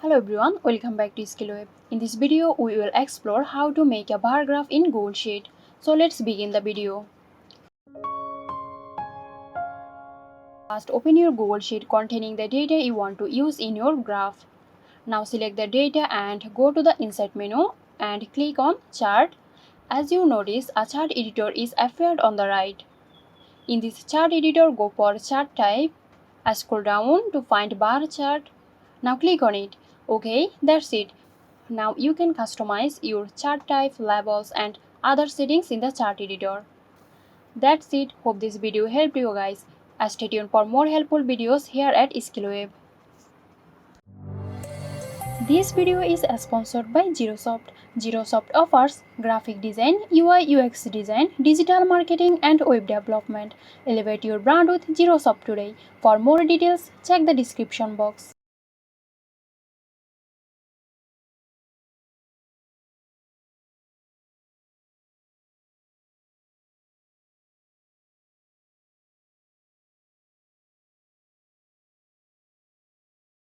Hello everyone, welcome back to SkillWeb. In this video, we will explore how to make a bar graph in Google Sheet. So let's begin the video. First, open your Google Sheet containing the data you want to use in your graph. Now select the data and go to the Insert menu and click on Chart. As you notice, a chart editor is appeared on the right. In this chart editor, go for Chart Type. Scroll down to find Bar Chart. Now click on it. Okay, that's it. Now you can customize your chart type, labels and other settings in the chart editor. That's it. Hope this video helped you guys. Stay tuned for more helpful videos here at SkillWeb. This video is sponsored by Zerosoft. Zerosoft offers graphic design, UI UX design, digital marketing and web development. Elevate your brand with Zerosoft today. For more details, check the description box.